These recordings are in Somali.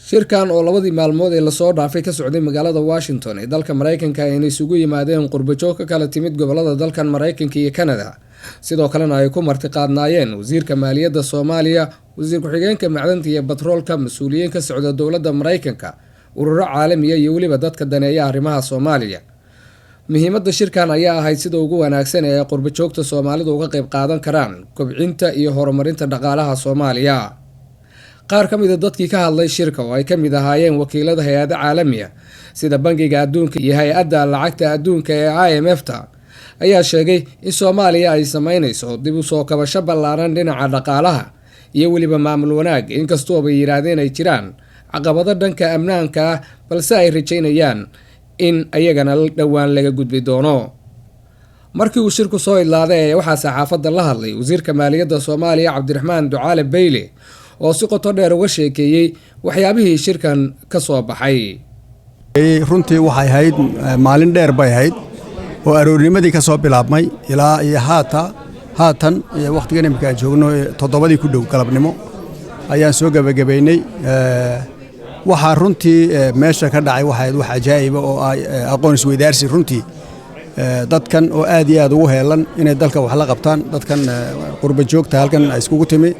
shirkan oo labadii maalmood ee lasoo dhaafay ka socday magaalada Washington ee dalka Mareykanka ayna isugu yimaadeen qurbajoog ka kala timid gobolada dalkan Mareykanka iyo Canada sidoo kalena ay ku martiqaadnaayeen wasiirka maaliyadda Soomaaliya, wasiir ku-xigeenka macdanta iyo batroolka, mas'uuliyiin ka socda dowladda Mareykanka, ururo caalami ah iyo waliba dadka daneeya arrimaha Soomaaliya. muhiimadda shirkan ayaa ahayd sida ugu wanaagsan ee qurbajoogta Soomaalidu uga qayb qaadan karaan kobcinta iyo horumarinta dhaqaalaha Soomaaliya. qaar ka mid ah dadkii ka hadlay shirka oo ay ka mid ahaayeen wakiilada hay'adaha caalamiga sida Bangiga Adduunka iyo Hay'adda Lacagta Adduunka ee IMF-ta ayaa sheegay in Soomaaliya ay sameynayso dib u soo kabasho ballaaran dhinaca dhaqaalaha iyo waliba maamul wanaag, inkastoo ay yiraahdeen ay jiraan caqabado dhanka amnaanka ah balse ay rajaynayaan in ayagana dhawaan laga gudbi doono. markii uu shirku soo idlaaday waxaa saxaafadda la hadlay wasiirka maaliyadda Soomaaliya Cabdiraxmaan Ducaale Bayle oo si qoto dheer uga sheekeeyay waxyaabihii shirkan ka soo baxay. runtii waxay ahayd maalin dheer bay ahayd oo aroornimadii ka soo bilaabmay ilaa iyo haatan waqtigan imika aan joogno 7 ku dhow galabnimo ayaan soo gabagabeynay. waxaa runtii meesha ka dhacay waxayd wax ajaa'ib oo aqoon isweydaarsi runtii dadkan oo aad iyo aad ugu heelan inay dalka wax la qabtaan, dadkan qurbajoogta halkan ay iskugu timi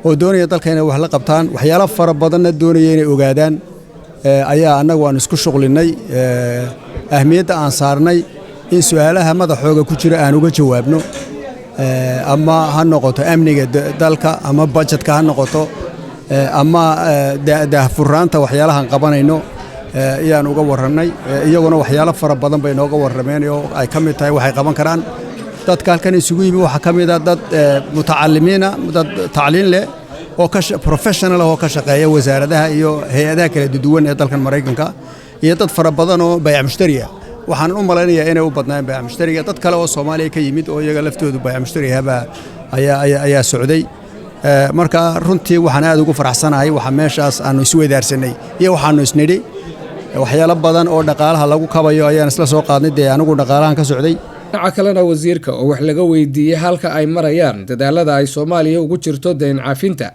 oo doonaya dalka inay wax la qabtaan, waxyaalo fara badanna doonaya inay ogaadaan ayaa annagu aan isku shuqlinay. ahmiyadda aan saarnay in su'aalaha madaxooga ku jira aan uga jawaabno, ama ha noqoto amniga dalka ama budgetka ha noqoto ama daahfurnaanta waxyaalahan qabanayno ayaan uga warranay. iyaguna waxyaalo fara badan bay nooga warrameen oo ay ka mid tahay waxay qaban karaan. dadka halkan isugu yimi waxaa ka mid ah dad mutacalimiina, dad tacliin leh oo professional oo ka shaqeeya wasaaradaha iyo hay'adaha kala duwan ee dalkan Mareykanka, iyo dad fara badan oo bay'ac mushtari ah. waxaan u maleynayaa inay u badnaan bay'ac mushtariga. dad kale oo Soomaaliya ka yimid oo iyaga laftoodu bay'ac mushtari ayaa socday. marka runtii waxaan aad ugu faraxsanahay waxa meeshaas aanu isweydaarsanay iyo waxaanu isnidhi waxyaalo badan oo dhaqaalaha lagu kabayo ayaan isla soo qaadnay anigu dhaqaalahan ka socday. dhinaca kalena wasiirka oo wax laga weydiiyay halka ay marayaan dadaalada ay Soomaaliya ugu jirto deyn cafinta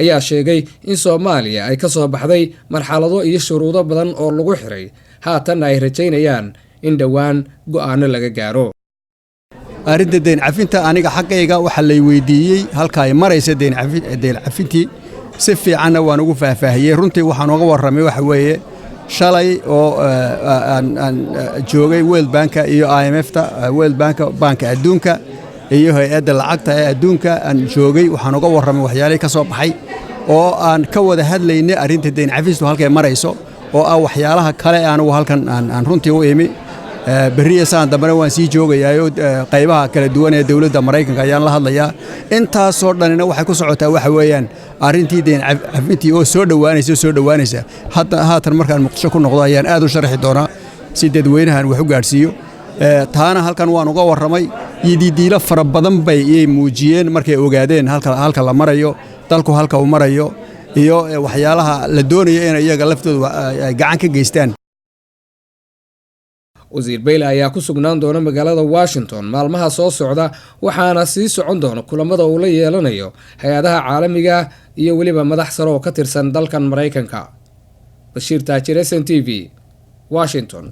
ayaa sheegay in Soomaaliya ay ka soo baxday marxalado iyo shuruudo badan oo lagu xiray, haatan ay rajaynayaan in dhawaan go'aano laga gaaro. arrinta deyn cafinta aniga xaqayga waxa la weydiiyay halka ay marayso deyn cafintii si fiicanna waan ugu faahfaahiyay. runtii waxaan uga warramay waxa weeye shalay oo aan joogay World Bank iyo IMF-ta, World Bank adduunka iyo hay'adda lacagta ee adduunka aan joogay. waxaan uga warramay waxyaalaha ka soo baxay oo aan ka wada hadlaynay arrinta deyn cafistu halkay marayso, oo waxyaalaha kale aan halkan aan runtii u imi. bariya saan dambana waan sii joogayaa qaybaha kala duwan ee dawladda Mareykanka ayaan la hadlayaa. intaasoo dhanina waxay ku socotaa waxa weeyaan arrintii deyn cafintii oo soo dhawaanaysa. haatan markaan Muqdisho ku noqdo ayaan aad u sharxi doonaa si dadweynahan wax u gaarsiiyo. taana halkan waan uga warramay. yididiilo fara badan bay muujiyeen markay ogaadeen halka la marayo, dalku halka uu marayo, iyo waxyaalaha la doonayo in iyaga laftooda gacan ka geystaan. wasiir Bayle ayaa ku sugnaan doona magaalada Washington maalmaha soo socda, waxaana sii socon doona kulamada uu la yeelanayo hay'adaha caalamiga iyo waliba madax sare oo ka tirsan dalkan Mareykanka. Bashiir Taajir, SNTV, Washington.